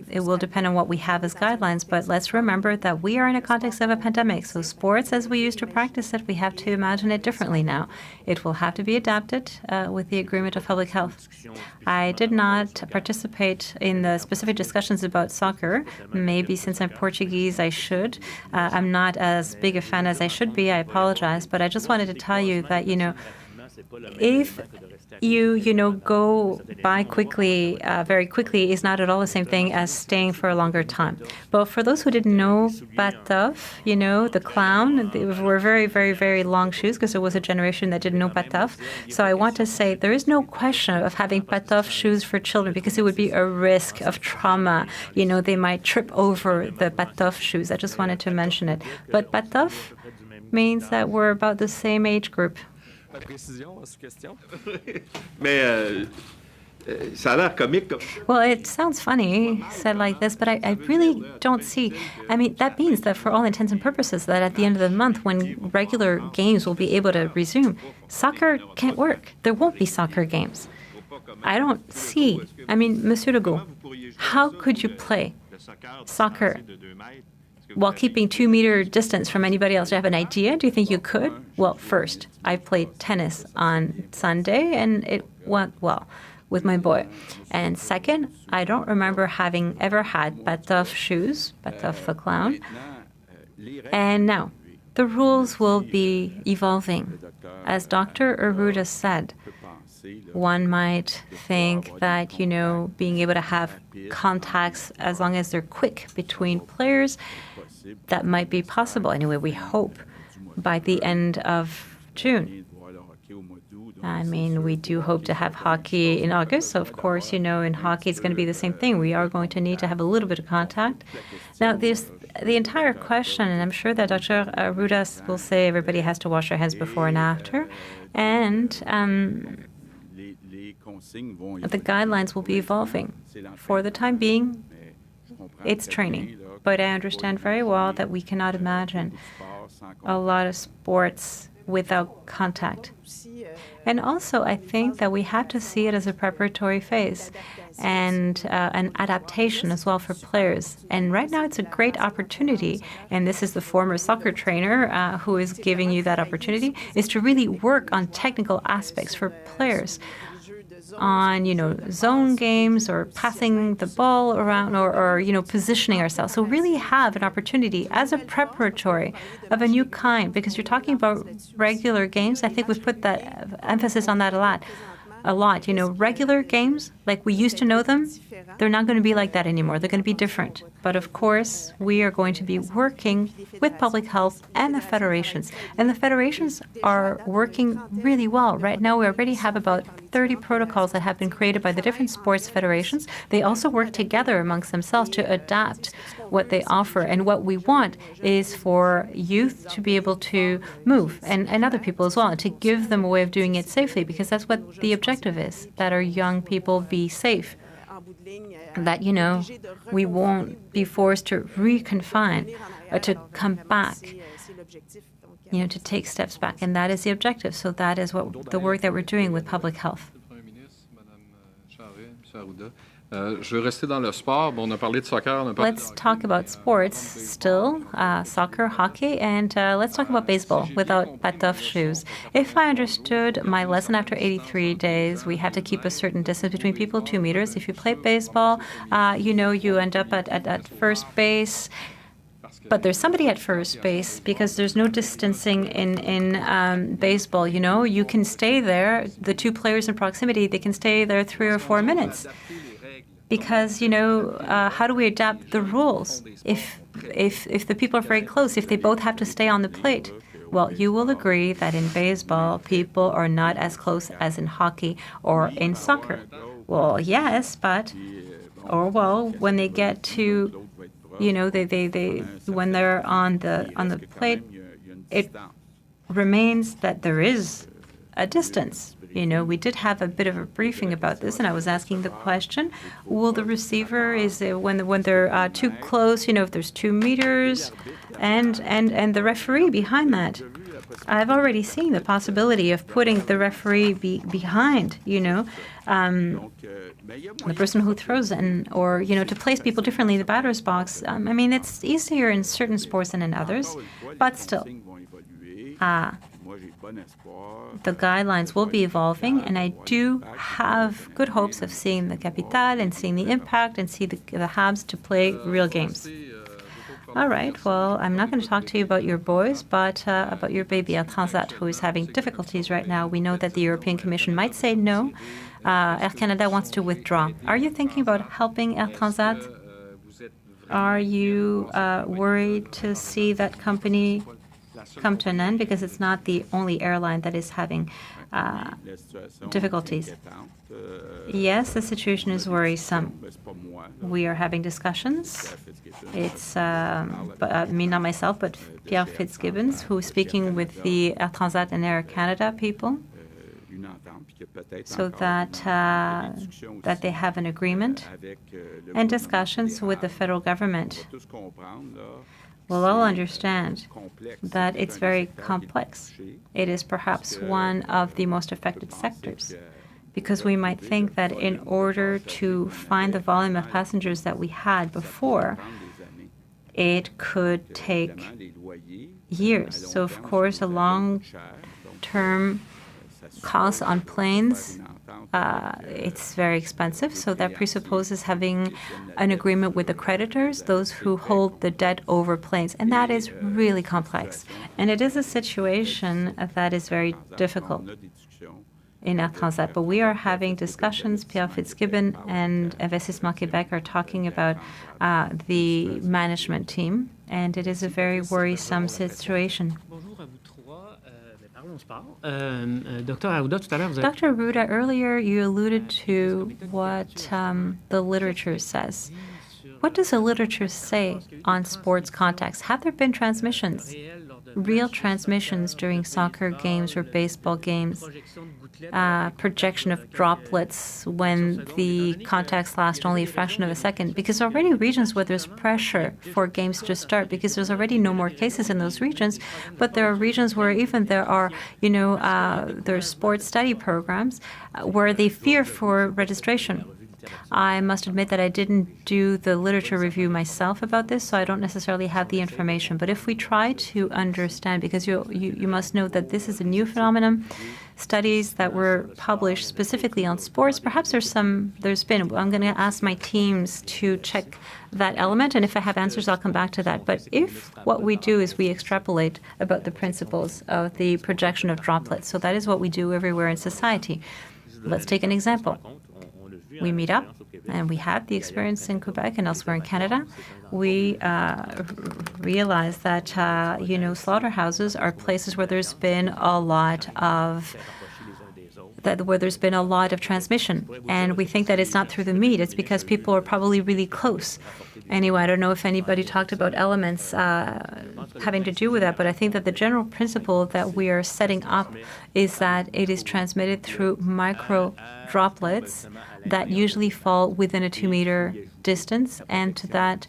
it will depend on what we have as guidelines. But let's remember that we are in a context of a pandemic. So sports, as we used to practice it, we have to imagine it differently now. It will have to be adapted with the agreement of public health. I did not participate in the specific discussions about soccer. Maybe since I'm Portuguese, I should. I'm not as big a fan as I should be. I apologize. But I just wanted to tell you that, if you go by quickly, very quickly, is not at all the same thing as staying for a longer time. But for those who didn't know Batov, the clown, they were very, very, very long shoes because there was a generation that didn't know Batov. So I want to say there is no question of having Batov shoes for children because it would be a risk of trauma. They might trip over the Batov shoes. I just wanted to mention it. But Batov means that we're about the same age group. Pas de précision à cette question? Mais ça a l'air comique. Well, it sounds funny said like this, but I really don't see. I mean, that means that for all intents and purposes, that at the end of the month, when regular games will be able to resume, soccer can't work. There won't be soccer games. I don't see. I mean, Monsieur Legault, how could you play soccer while keeping 2-meter distance from anybody else? Do you have an idea? Do you think you could? Well, first, I played tennis on Sunday, and it went well with my boy. And second, I don't remember having ever had Batov shoes, Batov the clown. And now, the rules will be evolving. As Dr. Arruda said, one might think that, being able to have contacts as long as they're quick between players, that might be possible. Anyway, we hope by the end of June. I mean, we do hope to have hockey in August. So, of course, in hockey, it's going to be the same thing. We are going to need to have a little bit of contact. Now, the entire question, and I'm sure that Dr. Arruda will say everybody has to wash their hands before and after. And the guidelines will be evolving. For the time being, it's training. But I understand very well that we cannot imagine a lot of sports without contact. And also, I think that we have to see it as a preparatory phase and an adaptation as well for players. And right now, it's a great opportunity, and this is the former soccer trainer who is giving you that opportunity, is to really work on technical aspects for players, on, zone games or passing the ball around or positioning ourselves. So really have an opportunity as a preparatory of a new kind, because you're talking about regular games. I think we've put that emphasis on that a lot. a lot. Regular games, like we used to know them, they're not going to be like that anymore. They're going to be different. But of course, we are going to be working with public health and the federations. And the federations are working really well. Right now, we already have about 30 protocols that have been created by the different sports federations. They also work together amongst themselves to adapt what they offer. And what we want is for youth to be able to move, and other people as well, and to give them a way of doing it safely, because that's what the objective is, that our young people be safe. That, we won't be forced to reconfine or to come back, to take steps back. And that is the objective. So that is what the work that we're doing with public health. Je veux rester dans le sport. Bon, on a parlé de soccer. On a parlé Let's talk about sports still, soccer, hockey, and let's talk about baseball without patoff shoes. If I understood my lesson after 83 days, we have to keep a certain distance between people, 2 meters. If you play baseball, you end up at first base. But there's somebody at first base because there's no distancing in baseball. You can stay there. The 2 players in proximity, they can stay there 3 or 4 minutes. Because, how do we adapt the rules if the people are very close, if they both have to stay on the plate? Well, you will agree that in baseball, people are not as close as in hockey or in soccer. Well, yes, when they get to, when they're on the plate, it remains that there is a distance. We did have a bit of a briefing about this, and I was asking the question, will the receiver, when they're too close, if there's 2 meters, and the referee behind that? I've already seen the possibility of putting the referee behind, the person who throws in, or, to place people differently in the batter's box. It's easier in certain sports than in others, but still. The guidelines will be evolving, and I do have good hopes of seeing the Capitale and seeing the impact and see the Habs to play real games. All right, well, I'm not going to talk to you about your boys, but about your baby, Air Transat, who is having difficulties right now. We know that the European Commission might say no. Air Canada wants to withdraw. Are you thinking about helping Air Transat? Are you worried to see that company come to an end, because it's not the only airline that is having difficulties? Yes, the situation is worrisome. We are having discussions. It's, not myself, but Pierre Fitzgibbons, who is speaking with the Air Transat and Air Canada people, so that they have an agreement and discussions with the federal government. We'll all understand that it's very complex. It is perhaps one of the most affected sectors, because we might think that in order to find the volume of passengers that we had before, it could take years. So, of course, a long-term cost on planes, it's very expensive. So that presupposes having an agreement with the creditors, those who hold the debt over planes. And that is really complex. And it is a situation that is very difficult in Air Transat. But we are having discussions. Pierre Fitzgibbon and Investissement Québec are talking about the management team. And it is a very worrisome situation. Dr. Arruda, earlier you alluded to what the literature says. What does the literature say on sports contacts? Have there been transmissions, real transmissions during soccer games or baseball games, projection of droplets when the contacts last only a fraction of a second? Because already regions where there's pressure for games to start, because there's already no more cases in those regions, but there are regions where even there are, there's sports study programs where they fear for registration. I must admit that I didn't do the literature review myself about this, so I don't necessarily have the information. But if we try to understand, because you must know that this is a new phenomenon, studies that were published specifically on sports, perhaps there's been. I'm going to ask my teams to check that element, and if I have answers, I'll come back to that. But if what we do is we extrapolate about the principles of the projection of droplets, so that is what we do everywhere in society. Let's take an example. We meet up, and we have the experience in Quebec and elsewhere in Canada. We realize that, slaughterhouses are places where there's been a lot of transmission. And we think that it's not through the meat. It's because people are probably really close. Anyway, I don't know if anybody talked about elements having to do with that, but I think that the general principle that we are setting up is that it is transmitted through micro droplets that usually fall within a 2-meter distance, and to that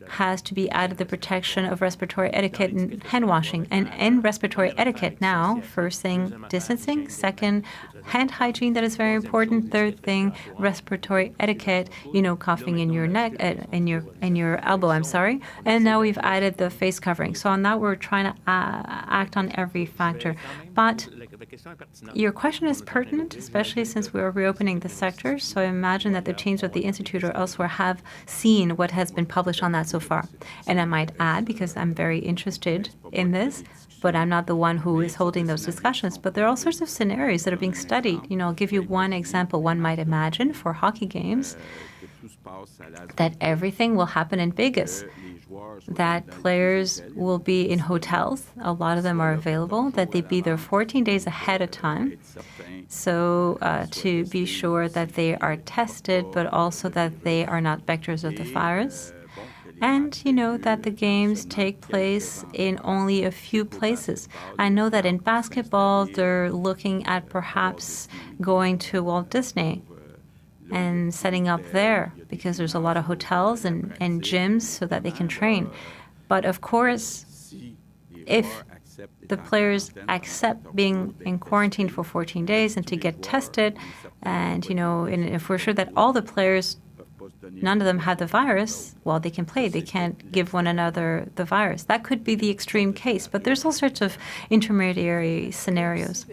has to be added the protection of respiratory etiquette and hand washing. And in respiratory etiquette now, first thing, distancing. Second, hand hygiene, that is very important. Third thing, respiratory etiquette, coughing in your neck, in your elbow, And now we've added the face covering. So on that, we're trying to act on every factor. But your question is pertinent, especially since we are reopening the sector. So I imagine that the teams at the Institute or elsewhere have seen what has been published on that so far. And I might add, because I'm very interested in this, but I'm not the one who is holding those discussions, but there are all sorts of scenarios that are being studied. I'll give you one example. One might imagine for hockey games that everything will happen in Vegas, that players will be in hotels, a lot of them are available, that they be there 14 days ahead of time, so to be sure that they are tested, but also that they are not vectors of the virus. And that the games take place in only a few places. I know that in basketball, they're looking at perhaps going to Walt Disney and setting up there, because there's a lot of hotels and gyms so that they can train. But of course, if the players accept being in quarantine for 14 days and to get tested, and and if we're sure that all the players, none of them have the virus, well, they can play. They can't give one another the virus. That could be the extreme case, but there's all sorts of intermediary scenarios.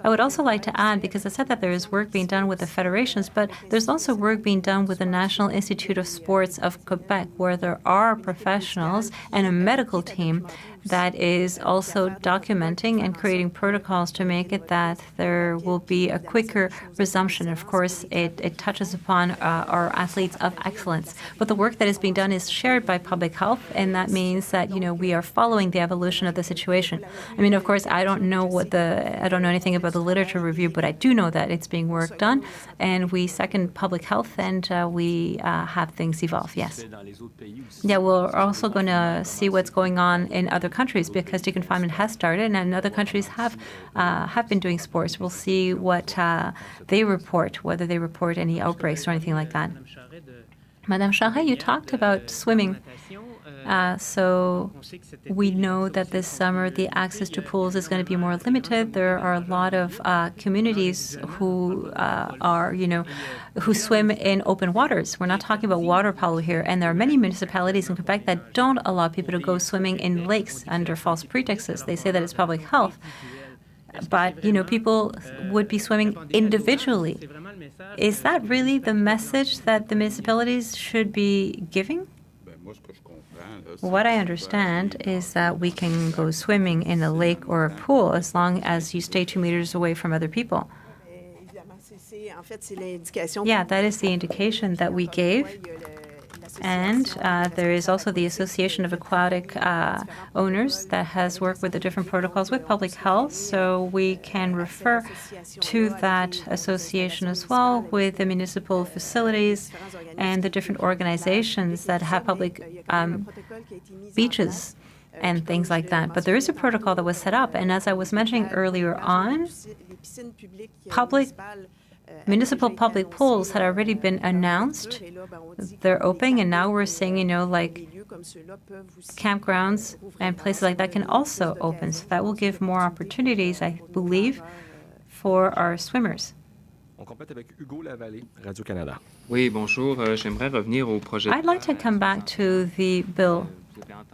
I would also like to add, because I said that there is work being done with the federations, but there's also work being done with the National Institute of Sports of Quebec, where there are professionals and a medical team that is also documenting and creating protocols to make it that there will be a quicker resumption. Of course, it touches upon our athletes of excellence. But the work that is being done is shared by public health, and that means that, we are following the evolution of the situation. I mean, of course, I don't know anything about the literature review, but I do know that it's being worked on, and we second public health, and we have things evolve, yes. Yeah, we're also going to see what's going on in other countries, because deconfinement has started, and other countries have been doing sports. We'll see what they report, whether they report any outbreaks or anything like that. Madame Charest, you talked about swimming. So we know that this summer the access to pools is going to be more limited. There are a lot of communities who who swim in open waters. We're not talking about water polo here. And there are many municipalities in Quebec that don't allow people to go swimming in lakes under false pretexts. They say that it's public health. But, people would be swimming individually. Is that really the message that the municipalities should be giving? What I understand is that we can go swimming in a lake or a pool as long as you stay 2 meters away from other people. Yeah, that is the indication that we gave. And there is also the Association of Aquatic Owners that has worked with the different protocols with public health. So we can refer to that association as well with the municipal facilities and the different organizations that have public beaches and things like that. But there is a protocol that was set up. And as I was mentioning earlier on, municipal public pools had already been announced. They're open, and now we're saying, like campgrounds and places like that can also open. So that will give more opportunities, I believe, for our swimmers. On complète avec Hugo Lavallée, Radio-Canada. Oui, bonjour. J'aimerais revenir au projet. I'd like to come back to the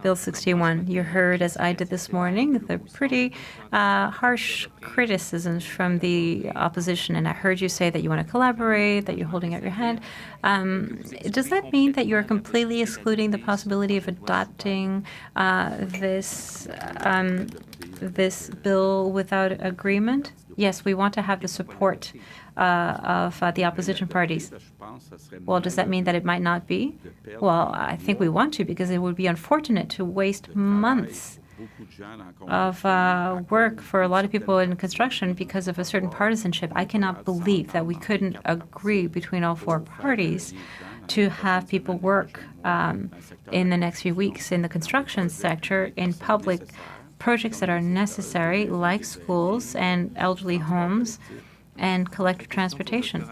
Bill 61. You heard, as I did this morning, the pretty harsh criticisms from the opposition, and I heard you say that you want to collaborate, that you're holding out your hand. Does that mean that you're completely excluding the possibility of adopting this bill without agreement? Yes, we want to have the support the opposition parties. Well, does that mean that it might not be? Well, I think we want to, because it would be unfortunate to waste months of work for a lot of people in construction because of a certain partisanship. I cannot believe that we couldn't agree between all four parties to have people work in the next few weeks in the construction sector, in public projects that are necessary, like schools and elderly homes and collective transportation.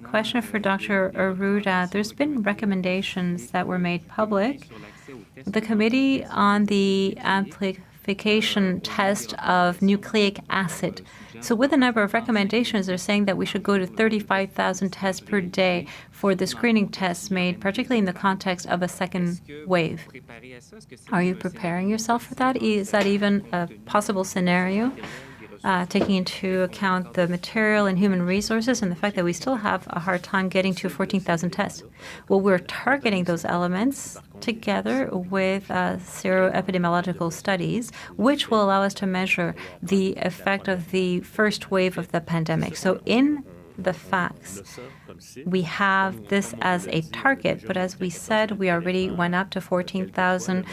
Question for Dr. Arruda. There's been recommendations that were made public. The Committee on the Amplification Test of Nucleic Acid. So with a number of recommendations, they're saying that we should go to 35,000 tests per day for the screening tests made, particularly in the context of a second wave. Are you preparing yourself for that? Is that even a possible scenario? Taking into account the material and human resources and the fact that we still have a hard time getting to 14,000 tests. Well, we're targeting those elements together with seroepidemiological studies, which will allow us to measure the effect of the first wave of the pandemic. So in the facts, we have this as a target, but as we said, we already went up to 14,000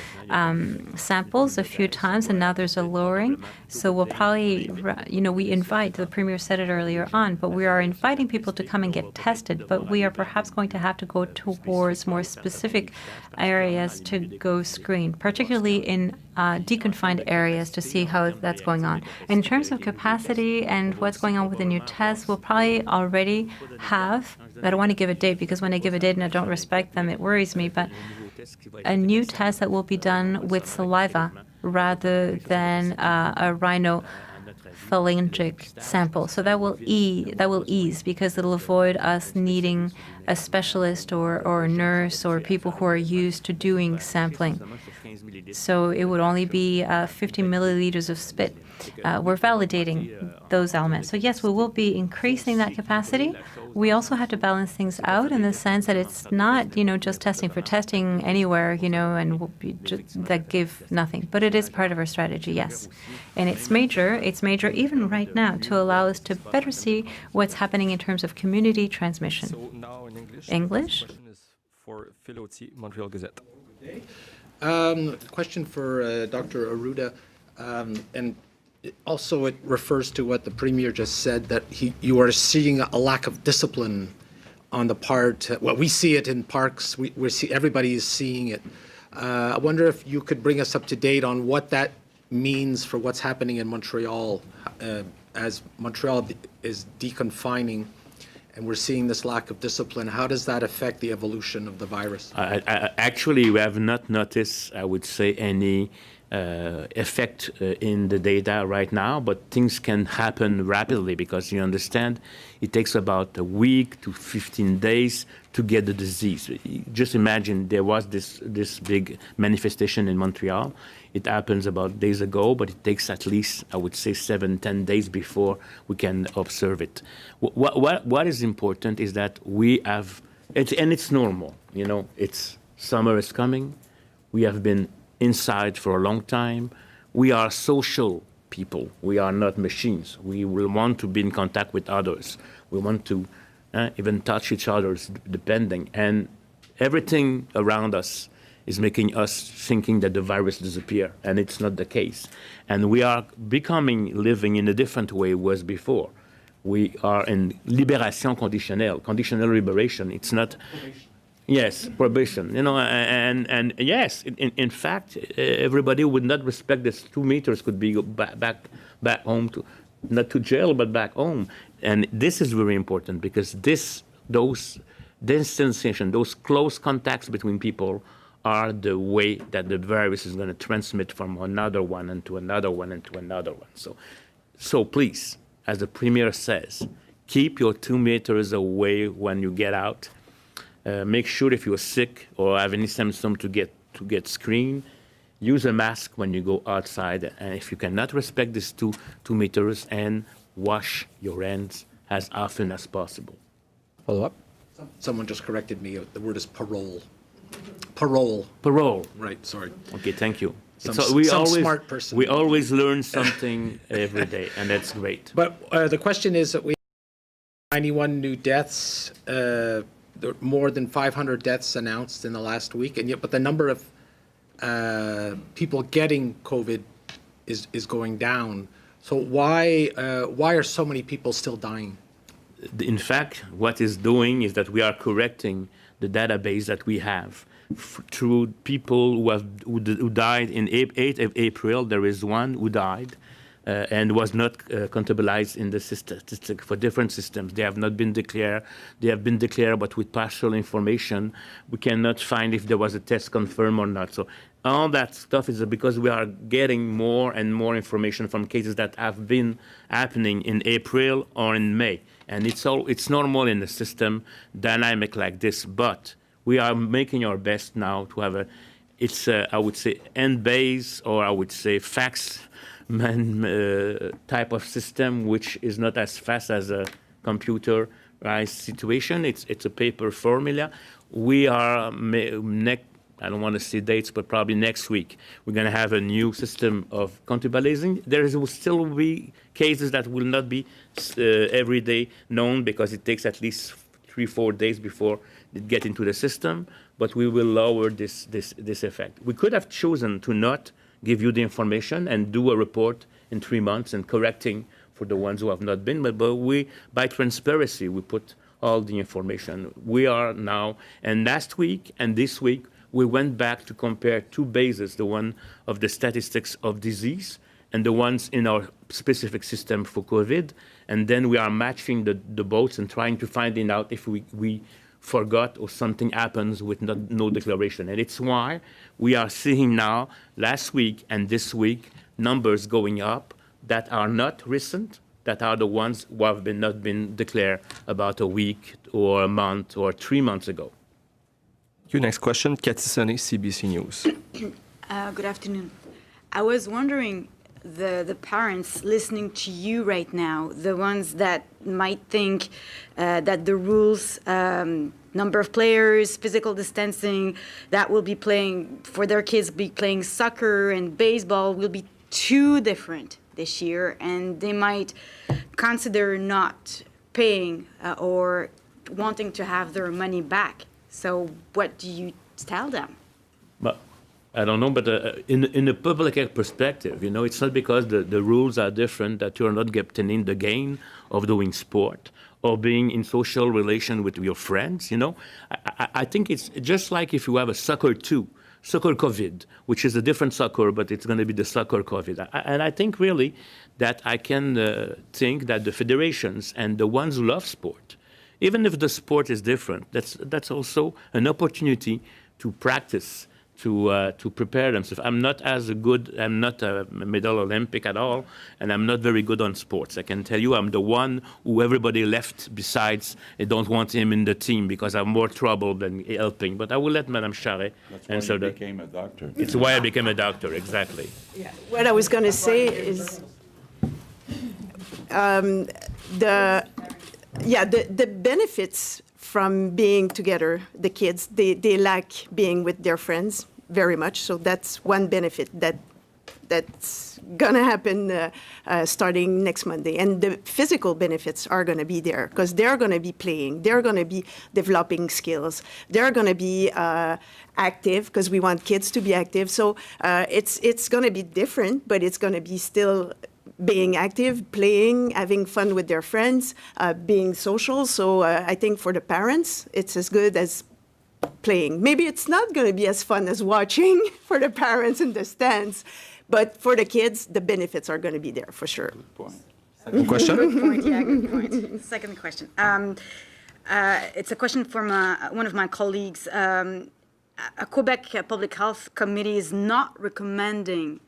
samples a few times, and now there's a lowering. So we'll probably, we invite, the Premier said it earlier on, but we are inviting people to come and get tested, but we are perhaps going to have to go towards more specific areas to go screen, particularly in deconfined areas, to see how that's going on. In terms of capacity and what's going on with the new tests, we'll probably already have, I don't want to give a date because when I give a date and I don't respect them, it worries me, but a new test that will be done with saliva rather than a rhinopharyngeal sample. So that will ease because it'll avoid us needing a specialist or a nurse or people who are used to doing sampling. So it would only be 50 milliliters of spit. We're validating those elements. So yes, we will be increasing that capacity. We also have to balance things out in the sense that it's not, just testing for testing anywhere, and we'll be that give nothing. But it is part of our strategy, yes. And it's major even right now to allow us to better see what's happening in terms of community transmission. So now in English? The question is for Philotier, Montreal Gazette. Question for Dr. Arruda, and also it refers to what the Premier just said, that you are seeing a lack of discipline on the part, well, we see it in parks, we see everybody is seeing it. I wonder if you could bring us up to date on what that means for what's happening in Montreal, as Montreal is deconfining and we're seeing this lack of discipline. How does that affect the evolution of the virus? Actually, we have not noticed, I would say, any effect in the data right now, but things can happen rapidly because you understand it takes about a week to 15 days to get the disease. Just imagine there was this big manifestation in Montreal. It happens about days ago, but it takes at least, I would say, 7-10 days before we can observe it. What is important is that we have, and it's normal, it's summer is coming. We have been inside for a long time. We are social people. We are not machines. We will want to be in contact with others. We want to even touch each other, depending. And everything around us is making us thinking that the virus disappear, and it's not the case. And we are living in a different way it was before. We are in libération conditionnelle, conditional liberation. It's not, yes, probation, and yes, in fact, everybody would not respect this 2 meters could be back home, not to jail, but back home. And this is very important because those distanciation, those close contacts between people are the way that the virus is going to transmit from another one and to another one and to another one. So please, as the Premier says, keep your 2 meters away when you get out. Make sure if you're sick or have any symptom to get screened. Use a mask when you go outside. And if you cannot respect this 2 meters, and wash your hands as often as possible. Follow up? Someone just corrected me. The word is parole. Parole. Right, sorry. Okay, thank you. Some always, smart person. We always learn something every day, and that's great. But the question is that we 91 new deaths, there are more than 500 deaths announced in the last week, and yet, but the number of people getting COVID is going down. So why are so many people still dying? In fact, what is doing is that we are correcting the database that we have through people who died in 8th of April. There is one who died and was not contabilized in the statistic for different systems. They have not been declared. They have been declared, but with partial information, we cannot find if there was a test confirmed or not. So all that stuff is because we are getting more and more information from cases that have been happening in April or in May. And it's normal in a system dynamic like this, but we are making our best now to have I would say, end-based, or I would say facts type of system, which is not as fast as a computerized situation. It's a paper formula. We are I don't want to say dates, but probably next week, we're going to have a new system of contabilizing. There will still be cases that will not be every day known because it takes at least 3-4 days before it gets into the system, but we will lower this effect. We could have chosen to not give you the information and do a report in 3 months and correcting for the ones who have not been, but by transparency, we put all the information. We are now, and last week and this week, we went back to compare two bases, the one of the statistics of disease and the ones in our specific system for COVID. And then we are matching the both and trying to find out if we forgot or something happens with no declaration. And it's why we are seeing now, last week and this week, numbers going up that are not recent, that are the ones who have not been declared about a week or a month or 3 months ago. Next question, Cathy Sonnet, CBC News. Good afternoon. I was wondering, the parents listening to you right now, the ones that might think that the rules, number of players, physical distancing, that will be playing, for their kids be playing soccer and baseball will be too different this year, and they might consider not paying or wanting to have their money back. So what do you tell them? But I don't know, but in a public perspective, it's not because the rules are different that you're not getting the gain of doing sport or being in social relation with your friends, I think it's just like if you have a soccer COVID, which is a different soccer, but it's going to be the soccer COVID. And I think really that I can think that the federations and the ones who love sport, even if the sport is different, that's also an opportunity to practice, to prepare themselves. I'm not a medal Olympic at all, and I'm not very good on sports. I can tell you I'm the one who everybody left besides they don't want him in the team because I'm more trouble than helping. But I will let Madame Charest answer that. That's why you became a doctor. It's why I became a doctor, exactly. Yeah. What I was going to say is the benefits from being together, the kids, they like being with their friends very much. So that's one benefit that's going to happen starting next Monday. And the physical benefits are going to be there because they're going to be playing. They're going to be developing skills. They're going to be active because we want kids to be active. So it's going to be different, but it's going to be still being active, playing, having fun with their friends, being social. So I think for the parents, it's as good as playing. Maybe it's not going to be as fun as watching for the parents in the stands, but for the kids, the benefits are going to be there for sure. Good point. Second question? Good point, yeah, good point. Second question. It's a question from one of my colleagues. A Quebec Public Health Committee is not recommending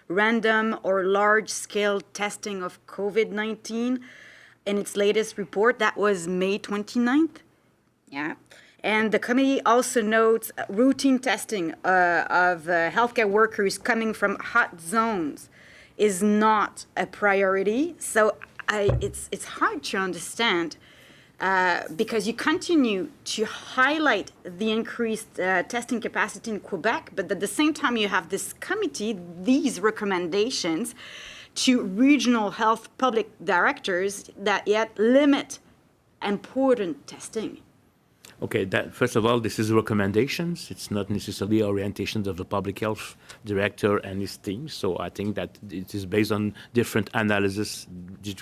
random or large-scale testing of COVID-19 in its latest report. That was May 29th. Yeah. And the committee also notes routine testing of healthcare workers coming from hot zones is not a priority. So it's hard to understand because you continue to highlight the increased testing capacity in Quebec, but at the same time you have this committee, these recommendations to regional health public directors that yet limit important testing? Okay, first of all, this is recommendations. It's not necessarily orientations of the public health director and his team. So I think that it is based on different analysis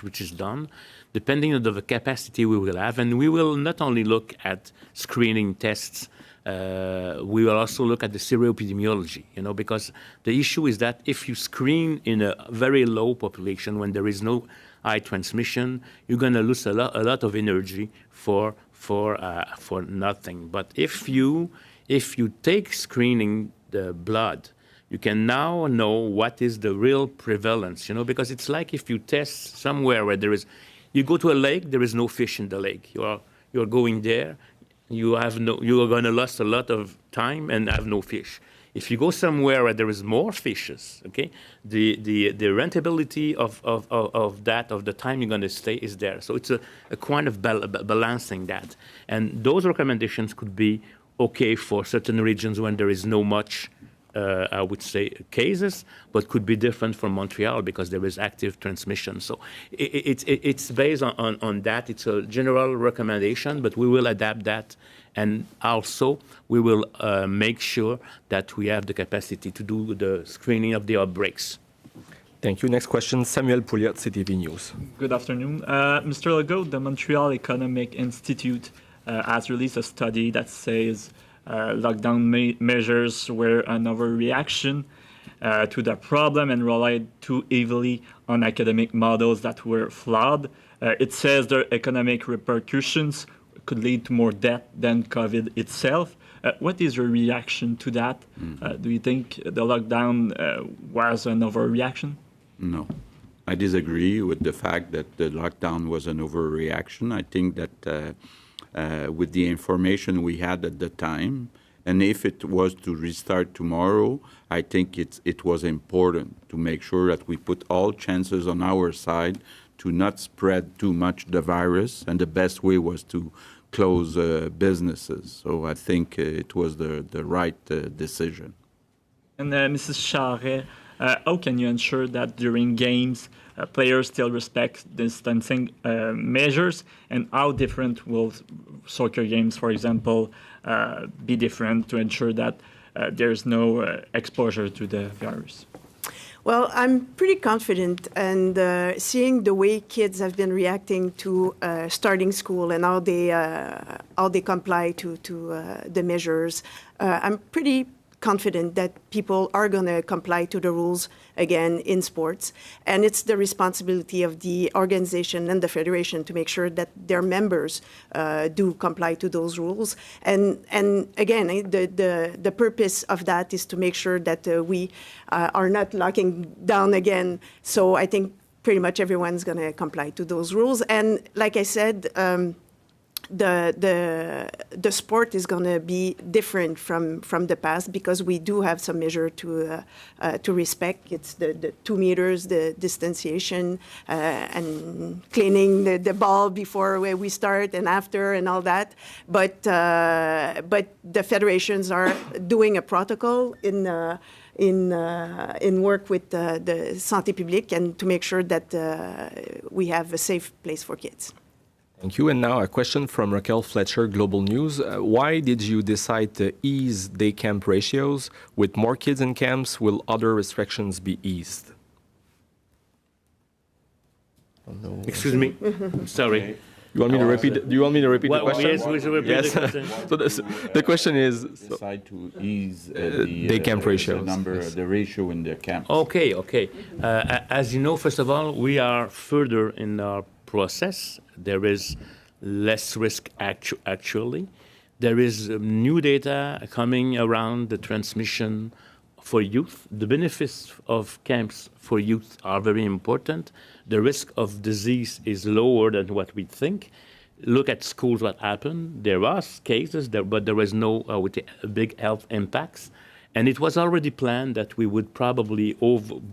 which is done, depending on the capacity we will have. And we will not only look at screening tests, we will also look at the seroepidemiology, because the issue is that if you screen in a very low population when there is no high transmission, you're going to lose a lot of energy for nothing. But if you take screening the blood, you can now know what is the real prevalence, because it's like if you test somewhere where you go to a lake, there is no fish in the lake. You're going there, you are going to lose a lot of time and have no fish. If you go somewhere where there is more fishes, okay, the rentability of the time you're going to stay is there. So it's a kind of balancing that. And those recommendations could be okay for certain regions when there is no much, I would say, cases, but could be different from Montreal because there is active transmission. So it's based on that. It's a general recommendation, but we will adapt that. And also, we will make sure that we have the capacity to do the screening of the outbreaks. Thank you. Next question, Samuel Pouliot, CTV News. Good afternoon. Mr. Legault, the Montreal Economic Institute has released a study that says lockdown measures were an overreaction to the problem and relied too heavily on academic models that were flawed. It says the economic repercussions could lead to more death than COVID itself. What is your reaction to that? Do you think the lockdown was an overreaction? No. I disagree with the fact that the lockdown was an overreaction. I think that with the information we had at the time, and if it was to restart tomorrow, I think it was important to make sure that we put all chances on our side to not spread too much the virus, and the best way was to close businesses. So I think it was the right decision. And Mrs. Charest, how can you ensure that during games players still respect distancing measures, and how different will soccer games, for example, be different to ensure that there's no exposure to the virus? Well, I'm pretty confident, and seeing the way kids have been reacting to starting school and how they comply to the measures, I'm pretty confident that people are going to comply to the rules again in sports. And it's the responsibility of the organization and the federation to make sure that their members do comply to those rules. And again, the purpose of that is to make sure that we are not locking down again. So I think pretty much everyone's going to comply to those rules. And like I said, the sport is going to be different from the past because we do have some measure to respect. It's the 2 meters, the distanciation, and cleaning the ball before we start and after and all that. But the federations are doing a protocol in work with the Santé Publique and to make sure that we have a safe place for kids. Thank you. And now a question from Raquel Fletcher, Global News. Why did you decide to ease day camp ratios? With more kids in camps, will other restrictions be eased? Excuse me. Sorry. You want me to repeat? Do you want me to repeat the question? Yes, we should repeat the question. So the question is: decide to ease the day camp ratios, the ratio in the camps. Okay. As you know, first of all, we are further in our process. There is less risk actually. There is new data coming around the transmission for youth. The benefits of camps for youth are very important. The risk of disease is lower than what we think. Look at schools, what happened. There are cases, but there was no big health impacts. And it was already planned that we would probably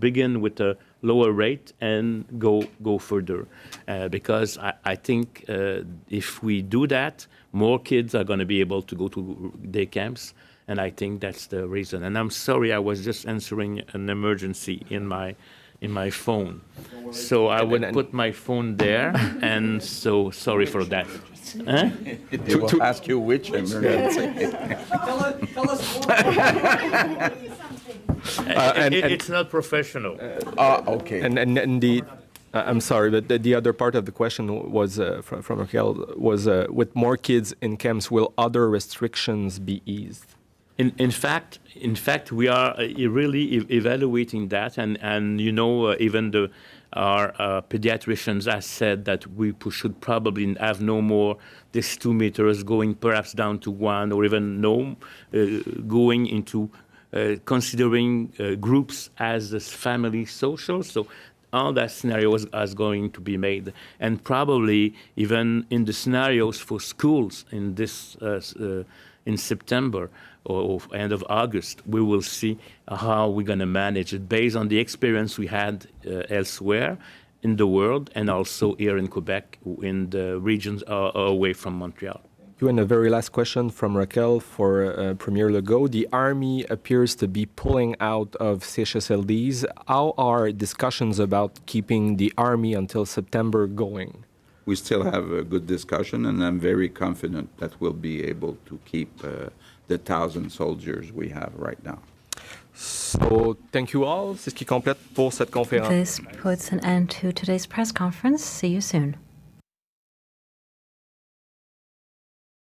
begin with a lower rate and go further. Because I think if we do that, more kids are going to be able to go to day camps. And I think that's the reason. And I'm sorry, I was just answering an emergency in my in my phone. So I would put my phone there, and so sorry for that. Huh? They will ask you which emergency. Tell us It's not professional. Okay. And the I'm sorry, but the other part of the question was from Raquel was with more kids in camps, will other restrictions be eased? In fact, we are really evaluating that, and you know, even our pediatricians have said that we should probably have no more this 2 meters, going perhaps down to 1, or even no, going into considering groups as family social. So all that scenario is going to be made, and probably even in the scenarios for schools in this in September or end of August, we will see how we're going to manage it based on the experience we had elsewhere in the world, and also here in Quebec, in the regions away from Montreal. And a very last question from Raquel for Premier Legault. The Army appears to be pulling out of CHSLDs. How are discussions about keeping the Army until September going? We still have a good discussion, and I'm very confident that we'll be able to keep the 1,000 soldiers we have right now. So, thank you all. C'est ce qui complète pour cette conférence. This puts an end to today's press conference. See you soon.